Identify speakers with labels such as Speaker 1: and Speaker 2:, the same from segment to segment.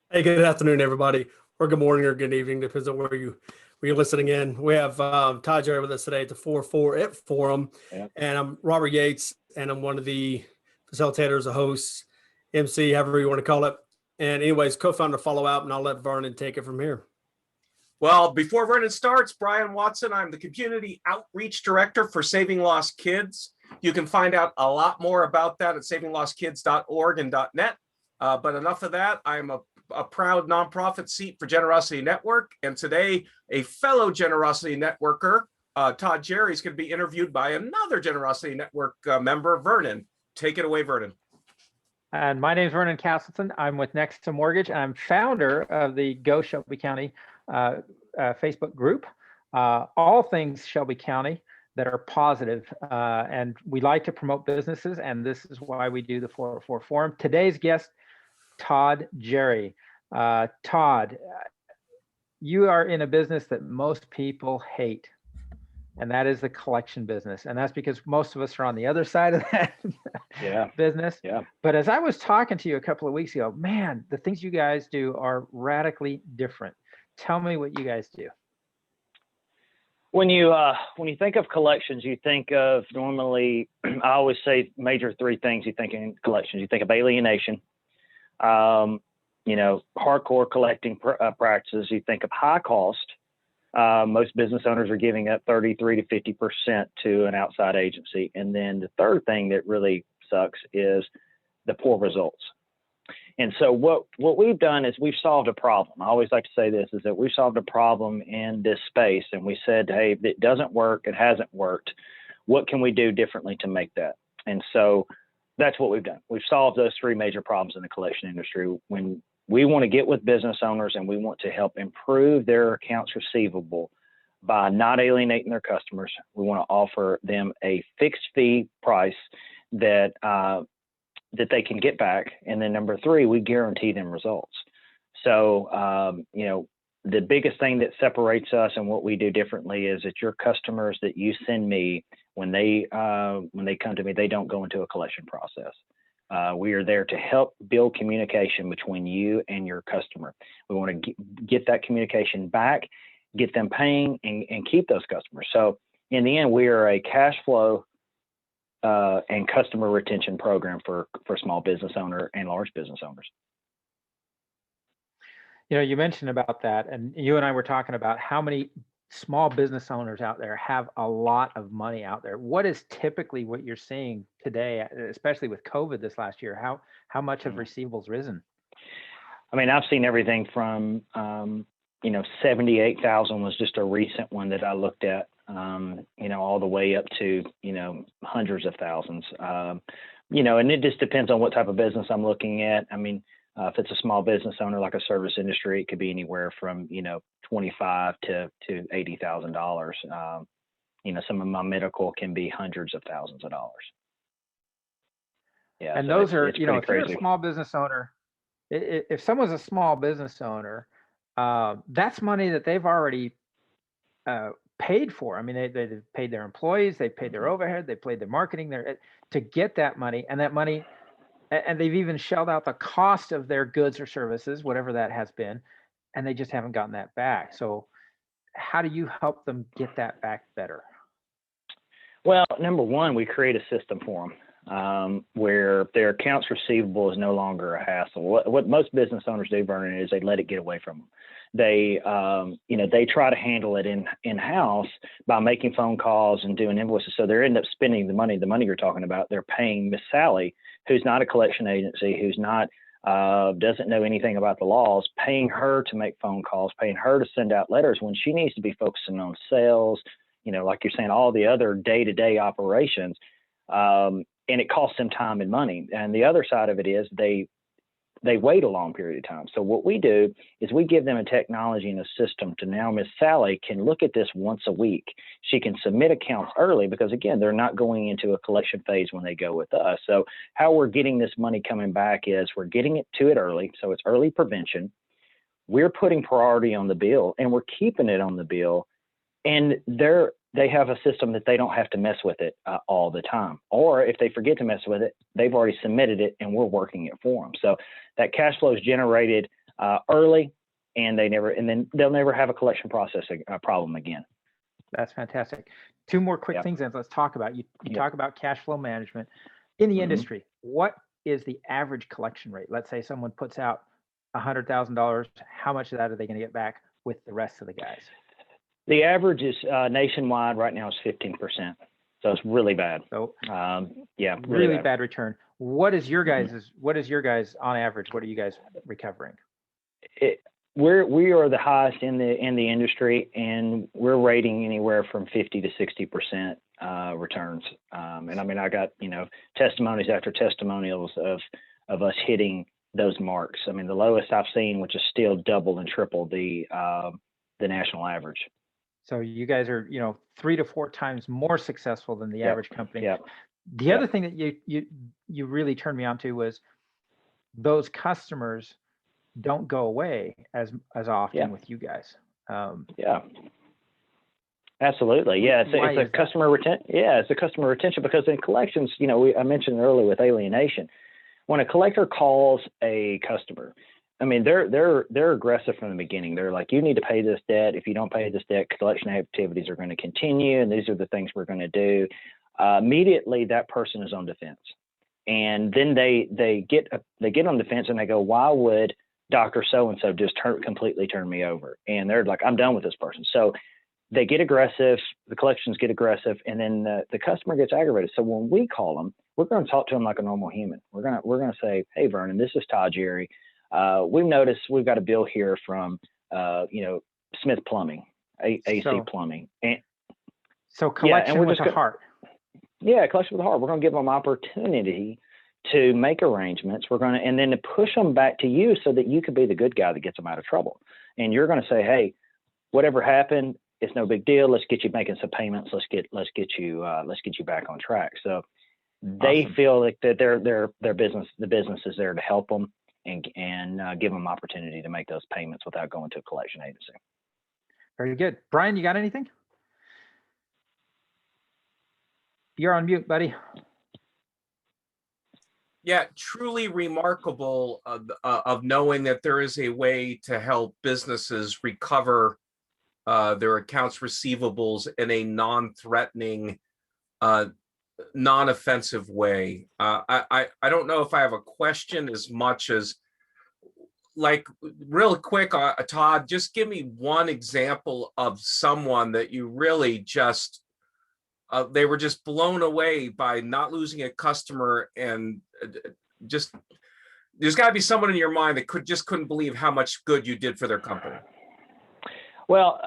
Speaker 1: Hey, good afternoon, everybody, or good morning or good evening, depends on where you're listening in. We have Todd Jerry with us today at the 4-4 It Forum,
Speaker 2: Yeah.
Speaker 1: and I'm Robert Yates, and I'm one of the facilitators, the hosts, MC, however you want to call it. And anyways, co-founder Follow Out, and I'll let Vernon take it from here.
Speaker 3: Well, before Vernon starts, Brian Watson, I'm the Community Outreach Director for Saving Lost Kids. You can find out a lot more about that at savinglostkids.org and .net. But enough of that. I'm a proud nonprofit seat for Generosity Network. And today, a fellow Generosity Networker, Todd Jerry, is going to be interviewed by another Generosity Network member, Vernon. Take it away, Vernon.
Speaker 4: And my name is Vernon Castleton. I'm with Next to Mortgage. I'm founder of the Go Shelby County Facebook group. All things Shelby County that are positive. And we like to promote businesses, and this is why we do the 404 Forum. Today's guest, Todd Jerry. Todd, you are in a business that most people hate, and that is the collection business. And that's because most of us are on the other side of that business.
Speaker 2: Yeah.
Speaker 4: But as I was talking to you a couple of weeks ago, man, the things you guys do are radically different. Tell me what you guys do.
Speaker 2: When you think of collections, you think of normally, I always say major three things you think in collections. You think of alienation, hardcore collecting practices. You think of high cost. Most business owners are giving up 33 to 50% to an outside agency. And then the third thing that really sucks is the poor results. And so what we've done is we've solved a problem. I always like to say this, is that we've solved a problem in this space. And we said, hey, if it doesn't work, it hasn't worked. What can we do differently to make that? And so that's what we've done. We've solved those three major problems in the collection industry. When we want to get with business owners and we want to help improve their accounts receivable by not alienating their customers, we want to offer them a fixed fee price that they can get back. And then number three, we guarantee them results. So, the biggest thing that separates us and what we do differently is that your customers that you send me, when they come to me, they don't go into a collection process. We are there to help build communication between you and your customer. We want to get that communication back, get them paying, and keep those customers. So in the end, we are a cash flow and customer retention program for small business owner and large business owners.
Speaker 4: You mentioned about that, and you and I were talking about how many small business owners out there have a lot of money out there. What is typically what you're seeing today, especially with COVID this last year? How much have receivables risen?
Speaker 2: I mean, I've seen everything from 78,000 was just a recent one that I looked at, all the way up to hundreds of thousands. And it just depends on what type of business I'm looking at. I mean, if it's a small business owner like a service industry, it could be anywhere from $25,000 to $80,000. Some of my medical can be hundreds of thousands of dollars. Yeah,
Speaker 4: and
Speaker 2: so
Speaker 4: those are
Speaker 2: it's pretty
Speaker 4: if you're
Speaker 2: crazy.
Speaker 4: a small business owner, if someone's a small business owner, that's money that they've already paid for. I mean, they've paid their employees, they've paid their overhead, they paid their marketing to get that money, and they've even shelled out the cost of their goods or services, whatever that has been, and they just haven't gotten that back. So how do you help them get that back better?
Speaker 2: Well, number one, we create a system for them where their accounts receivable is no longer a hassle. What most business owners do, Vernon, is they let it get away from them. They try to handle it in-house by making phone calls and doing invoices. So they end up spending the money you're talking about. They're paying Miss Sally, who's not a collection agency, who's not doesn't know anything about the laws, paying her to make phone calls, paying her to send out letters when she needs to be focusing on sales, like you're saying, all the other day-to-day operations. And it costs them time and money. And the other side of it is they wait a long period of time. So what we do is we give them a technology and a system to now Miss Sally can look at this once a week. She can submit accounts early because, again, they're not going into a collection phase when they go with us. So how we're getting this money coming back is we're getting it to it early. So it's early prevention. We're putting priority on the bill and we're keeping it on the bill. And they have a system that they don't have to mess with it all the time. Or if they forget to mess with it, they've already submitted it and we're working it for them. So that cash flow is generated early, and then they'll never have a collection processing problem again.
Speaker 4: That's fantastic. Two more quick
Speaker 2: Yep.
Speaker 4: things and let's talk about. You
Speaker 2: Yep.
Speaker 4: talk about cash flow management. In the
Speaker 2: Mhm.
Speaker 4: industry, what is the average collection rate? Let's say someone puts out $100,000. How much of that are they going to get back with the rest of the guys?
Speaker 2: The average is nationwide right now is 15%. So it's really bad.
Speaker 4: So
Speaker 2: Yeah,
Speaker 4: really bad return. What is your
Speaker 2: Mhm.
Speaker 4: guys' what is your guys on average? What are you guys recovering?
Speaker 2: We are the highest in the industry, and we're rating anywhere from 50 to 60% returns. And I mean, I got testimonies after testimonials of us hitting those marks. I mean, the lowest I've seen, which is still double and triple the national average.
Speaker 4: So you guys are 3 to 4 times more successful than the
Speaker 2: Yep.
Speaker 4: average company.
Speaker 2: Yep.
Speaker 4: The
Speaker 2: Yep.
Speaker 4: other thing that you really turned me on to was those customers don't go away as often
Speaker 2: Yeah.
Speaker 4: with you guys.
Speaker 2: Yeah. Absolutely. Yeah.
Speaker 4: Why
Speaker 2: It's a
Speaker 4: is that?
Speaker 2: customer retention. Yeah. It's a customer retention because in collections, I mentioned earlier with alienation, when a collector calls a customer, I mean, they're aggressive from the beginning. They're like, you need to pay this debt. If you don't pay this debt, collection activities are going to continue, and these are the things we're going to do. Immediately, that person is on defense, and then they get on defense and they go, why would Dr. So-and-so just completely turn me over? And they're like, I'm done with this person. So they get aggressive, the collections get aggressive, and then the customer gets aggravated. So when we call them, we're going to talk to them like a normal human. We're going to say, hey, Vernon, this is Todd Jerry. We've noticed we've got a bill here from Smith Plumbing, AC Plumbing. And
Speaker 4: so collection with a heart.
Speaker 2: Yeah, collection with a heart. We're going to give them opportunity to make arrangements. And then to push them back to you so that you could be the good guy that gets them out of trouble. And you're going to say, hey, whatever happened, it's no big deal. Let's get you making some payments. Let's get you back on track. So they
Speaker 4: Awesome.
Speaker 2: feel like that the business is there to help them and give them opportunity to make those payments without going to a collection agency.
Speaker 4: Very good. Brian, you got anything? You're on mute, buddy.
Speaker 3: Yeah, truly remarkable of knowing that there is a way to help businesses recover their accounts receivables in a non-threatening, non-offensive way. I don't know if I have a question as much as, like, real quick, Todd, just give me one example of someone that you really just they were just blown away by not losing a customer, and just there's got to be someone in your mind that couldn't believe how much good you did for their company.
Speaker 2: Well,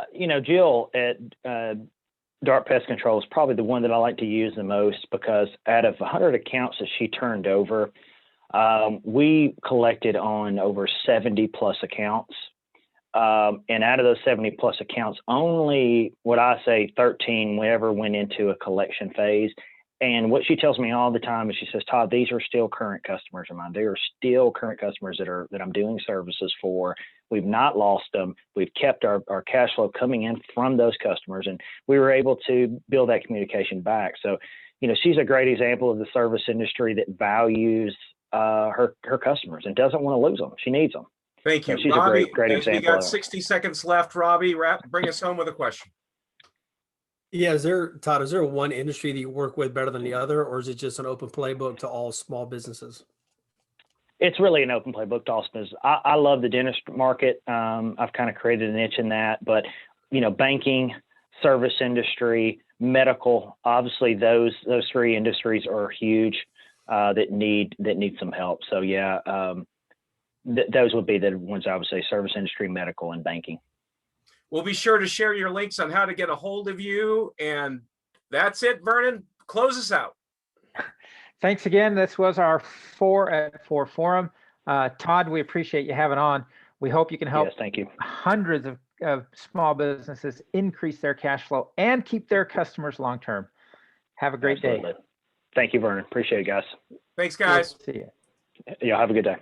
Speaker 2: Jill at Dart Pest Control is probably the one that I like to use the most, because out of 100 accounts that she turned over, we collected on over 70 plus accounts. And out of those 70 plus accounts, only, what I say, 13 ever went into a collection phase. And what she tells me all the time is, she says, Todd, these are still current customers of mine. They are still current customers that I'm doing services for. We've not lost them. We've kept our cash flow coming in from those customers, and we were able to build that communication back. So, she's a great example of the service industry that values her customers and doesn't want to lose them. She needs them.
Speaker 3: Thank you,
Speaker 2: So she's
Speaker 3: Robbie.
Speaker 2: a great
Speaker 3: as we
Speaker 2: example.
Speaker 3: got 60 seconds left, Robbie, bring us home with a question.
Speaker 1: Yeah, Todd, is there one industry that you work with better than the other, or is it just an open playbook to all small businesses?
Speaker 2: It's really an open playbook to all business. I love the dentist market. I've kind of created a niche in that, but banking, service industry, medical, obviously those three industries are huge that need some help. So yeah, those would be the ones I would say: service industry, medical, and banking.
Speaker 3: We'll be sure to share your links on how to get a hold of you. And that's it, Vernon. Close us out.
Speaker 4: Thanks again. This was our 4 at 4 forum. Todd, we appreciate you having on. We hope you can help
Speaker 2: Yes, thank you.
Speaker 4: hundreds of small businesses increase their cash flow and keep their customers long-term. Have a great
Speaker 2: Absolutely.
Speaker 4: day.
Speaker 2: Thank you, Vernon. Appreciate it, guys.
Speaker 3: Thanks, guys.
Speaker 4: See you.
Speaker 2: Y'all have a good day.